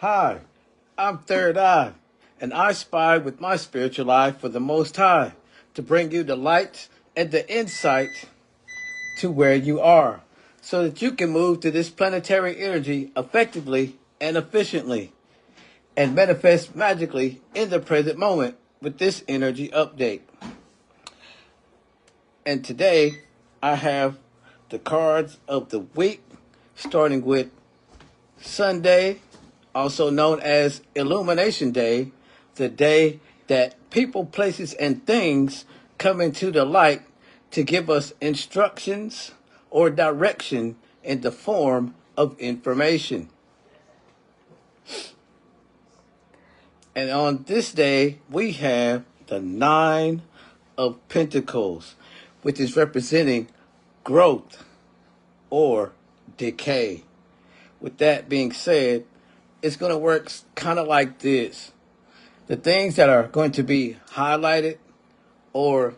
Hi, I'm Third Eye, and I spy with my spiritual eye for the Most High to bring you the light and the insight to where you are so that you can move to this planetary energy effectively and efficiently and manifest magically in the present moment with this energy update. And today I have the cards of the week, starting with Sunday, also known as Illumination Day, the day that people, places, and things come into the light to give us instructions or direction in the form of information. And on this day, we have the Nine of Pentacles, which is representing growth or decay. With that being said, it's going to work kind of like this. The things that are going to be highlighted or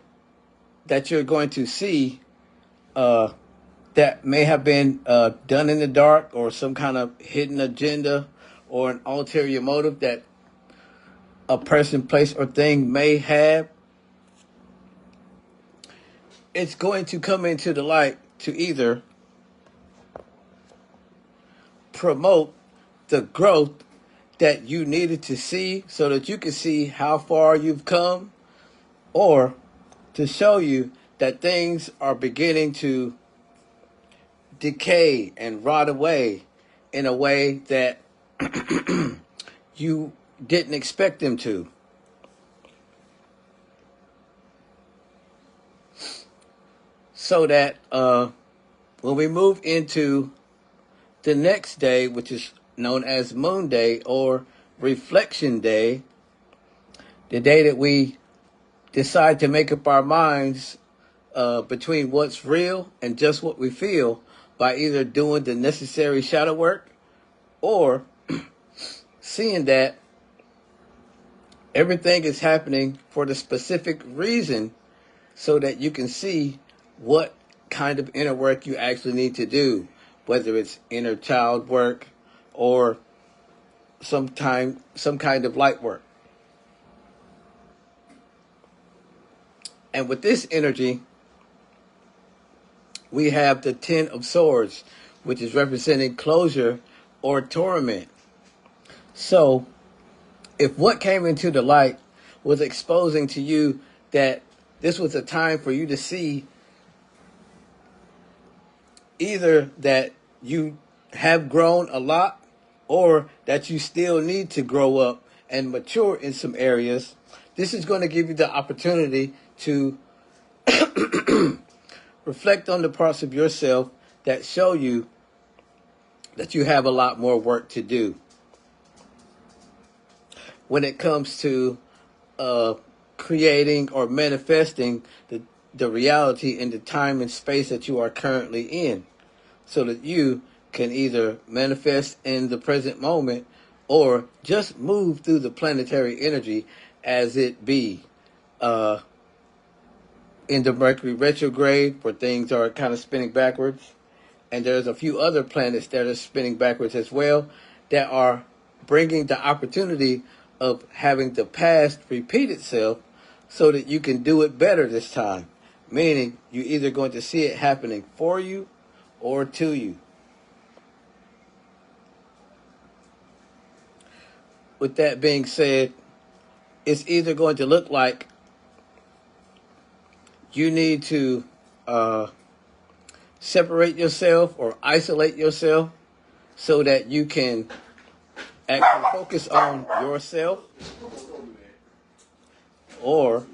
that you're going to see that may have been done in the dark, or some kind of hidden agenda or an ulterior motive that a person, place, or thing may have, it's going to come into the light to either promote the growth that you needed to see so that you can see how far you've come, or to show you that things are beginning to decay and rot away in a way that you didn't expect them to. So that when we move into the next day, which is known as Moon Day or Reflection Day, the day that we decide to make up our minds between what's real and just what we feel by either doing the necessary shadow work or seeing that everything is happening for the specific reason so that you can see what kind of inner work you actually need to do, whether it's inner child work or some kind of light work. And with this energy, we have the Ten of Swords, which is representing closure or torment. So, if what came into the light was exposing to you that this was a time for you to see either that you have grown a lot or that you still need to grow up and mature in some areas, this is going to give you the opportunity to reflect on the parts of yourself that show you that you have a lot more work to do when it comes to creating or manifesting the reality in the time and space that you are currently in, so that you can either manifest in the present moment or just move through the planetary energy as it be. In the Mercury retrograde, where things are kind of spinning backwards, and there's a few other planets that are spinning backwards as well, that are bringing the opportunity of having the past repeat itself so that you can do it better this time. Meaning, you're either going to see it happening for you or to you. With that being said, it's either going to look like you need to separate yourself or isolate yourself so that you can actually focus on yourself, or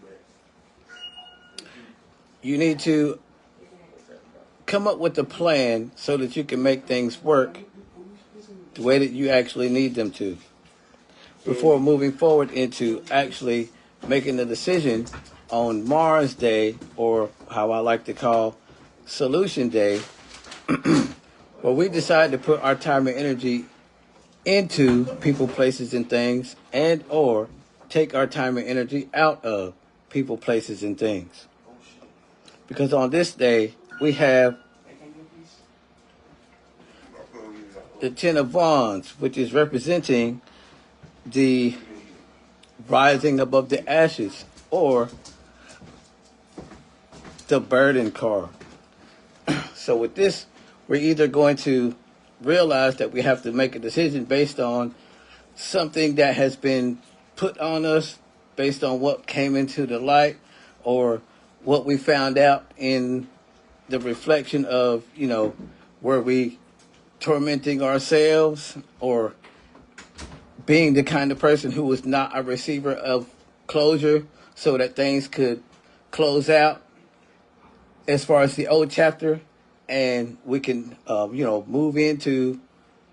you need to come up with a plan so that you can make things work the way that you actually need them to before moving forward into actually making the decision on Mars Day, or how I like to call Solution Day, where we decide to put our time and energy into people, places, and things, and or take our time and energy out of people, places, and things. Because on this day, we have the Ten of Wands, which is representing the rising above the ashes, or the burden card. So with this, we're either going to realize that we have to make a decision based on something that has been put on us, based on what came into the light, or what we found out in the reflection of, were we tormenting ourselves, or being the kind of person who was not a receiver of closure so that things could close out as far as the old chapter, and we can, move into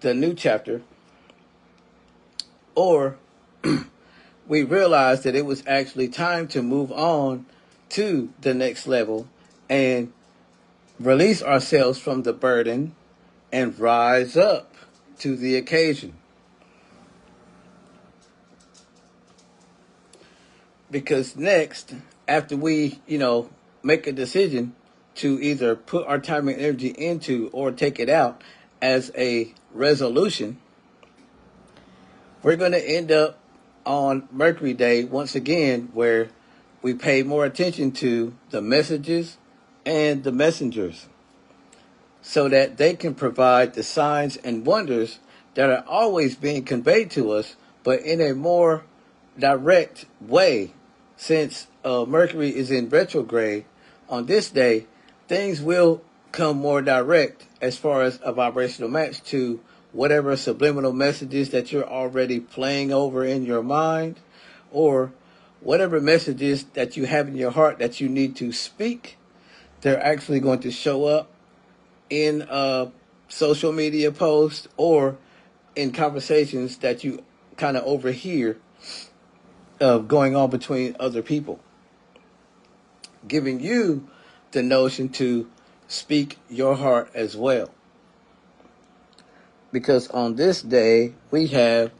the new chapter. Or we realized that it was actually time to move on to the next level and release ourselves from the burden and rise up to the occasion. Because next, after we, make a decision to either put our time and energy into or take it out as a resolution, we're going to end up on Mercury Day once again, where we pay more attention to the messages and the messengers so that they can provide the signs and wonders that are always being conveyed to us, but in a more direct way. Since Mercury is in retrograde on this day, things will come more direct as far as a vibrational match to whatever subliminal messages that you're already playing over in your mind, or whatever messages that you have in your heart that you need to speak. They're actually going to show up in social media posts or in conversations that you kind of overhear going on between other people, giving you the notion to speak your heart as well. Because on this day, we have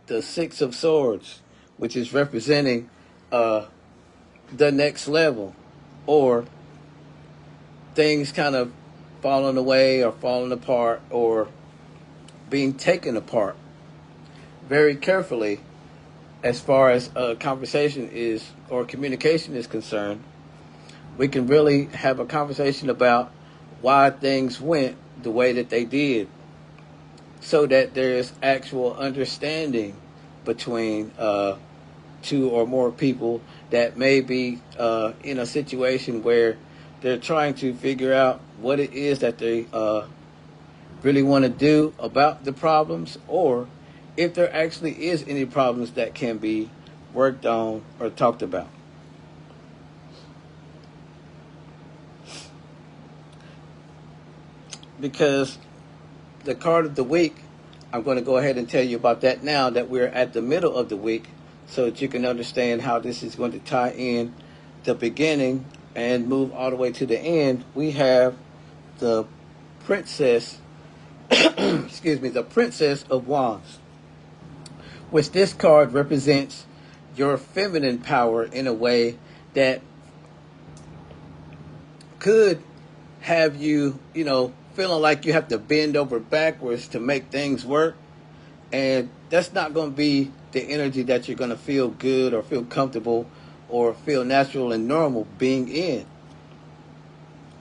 the Six of Swords, which is representing the next level, or things kind of falling away or falling apart or being taken apart very carefully as far as conversation is, or communication is concerned. We can really have a conversation about why things went the way that they did, so that there's actual understanding between two or more people that may be in a situation where they're trying to figure out what it is that they really want to do about the problems, or if there actually is any problems that can be worked on or talked about. Because the card of the week, I'm going to go ahead and tell you about that now that we're at the middle of the week, so that you can understand how this is going to tie in the beginning and move all the way to the end. We have the Princess, the Princess of Wands, which this card represents your feminine power in a way that could have you, feeling like you have to bend over backwards to make things work. And that's not going to be the energy that you're going to feel good or feel comfortable or feel natural and normal being in.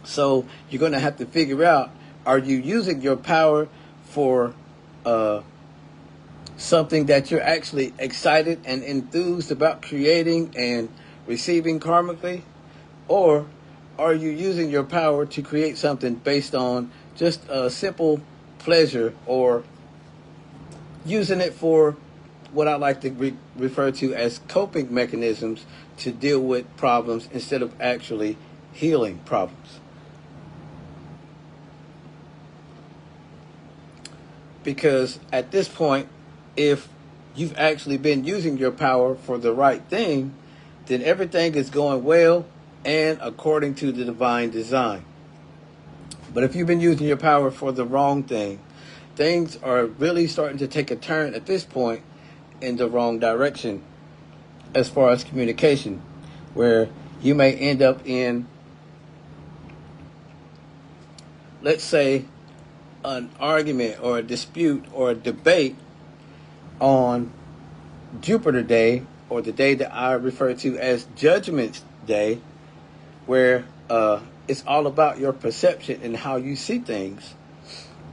So you're going to have to figure out, are you using your power for something that you're actually excited and enthused about creating and receiving karmically? Or are you using your power to create something based on just a simple pleasure, or using it for what I like to refer to as coping mechanisms to deal with problems instead of actually healing problems? Because at this point, if you've actually been using your power for the right thing, then everything is going well and according to the divine design. But if you've been using your power for the wrong thing, things are really starting to take a turn at this point in the wrong direction as far as communication, where you may end up in, let's say, an argument or a dispute or a debate on Jupiter Day, or the day that I refer to as Judgment Day, where it's all about your perception and how you see things.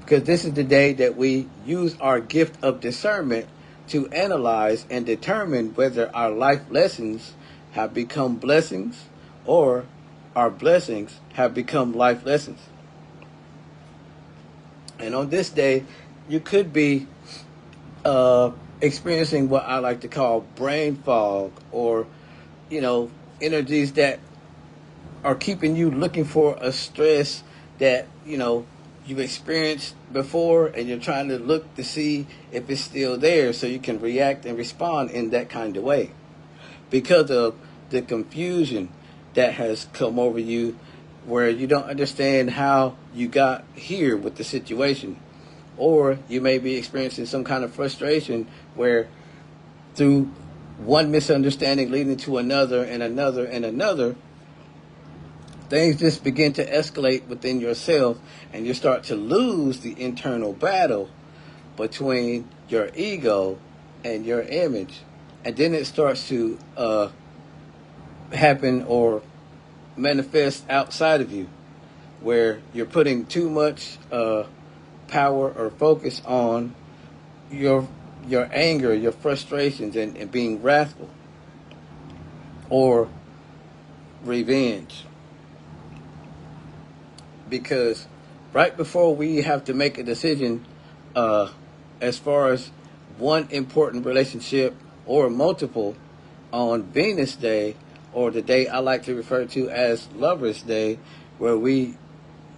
Because this is the day that we use our gift of discernment to analyze and determine whether our life lessons have become blessings or our blessings have become life lessons. And on this day, you could be experiencing what I like to call brain fog, or, energies that are keeping you looking for a stress that, you've experienced before, and you're trying to look to see if it's still there so you can react and respond in that kind of way. Because of the confusion that has come over you, where you don't understand how you got here with the situation. Or you may be experiencing some kind of frustration where, through one misunderstanding leading to another and another and another, things just begin to escalate within yourself, and you start to lose the internal battle between your ego and your image. And then it starts to happen or manifest outside of you, where you're putting too much power or focus on your anger, your frustrations, and being wrathful, or revenge. Because right before we have to make a decision, as far as one important relationship or multiple, on Venus Day, or the day I like to refer to as Lover's Day, where we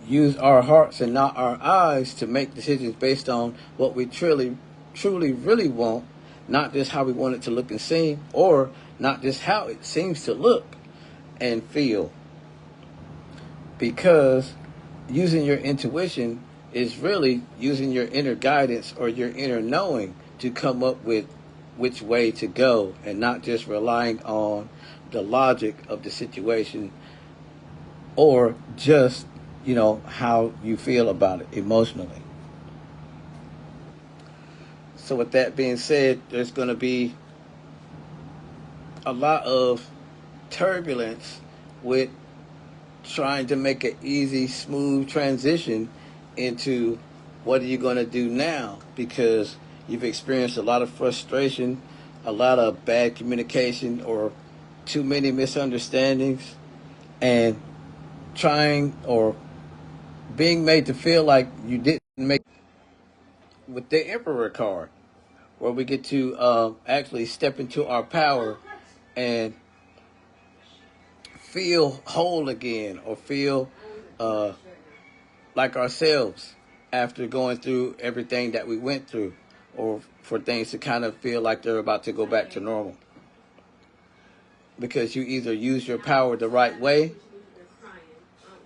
use our hearts and not our eyes to make decisions based on what we truly, really want, not just how we want it to look and seem, or not just how it seems to look and feel. Because using your intuition is really using your inner guidance or your inner knowing to come up with which way to go, and not just relying on the logic of the situation, or just, how you feel about it emotionally. So with that being said, there's going to be a lot of turbulence with trying to make an easy, smooth transition into what are you going to do now, because you've experienced a lot of frustration, a lot of bad communication, or too many misunderstandings, and trying or being made to feel like you didn't make with the Emperor card, where we get to actually step into our power and feel whole again, or feel like ourselves after going through everything that we went through, or for things to kind of feel like they're about to go back to normal. Because you either use your power the right way,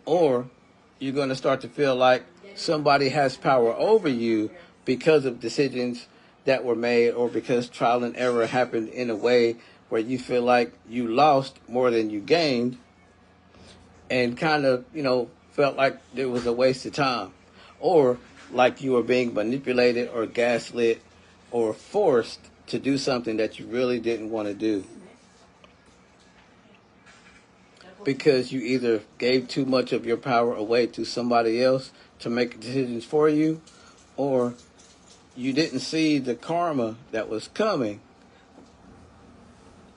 or you're going to start to feel like somebody has power over you because of decisions that were made, or because trial and error happened in a way where you feel like you lost more than you gained, and kind of, felt like it was a waste of time, or like you were being manipulated or gaslit or forced to do something that you really didn't want to do, because you either gave too much of your power away to somebody else to make decisions for you, or you didn't see the karma that was coming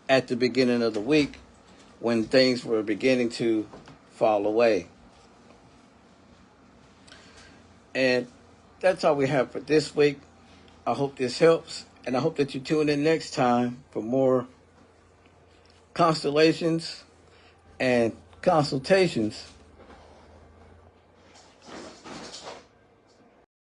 at the beginning of the week when things were beginning to fall away. And that's all we have for this week. I hope this helps, and I hope that you tune in next time for more constellations and consultations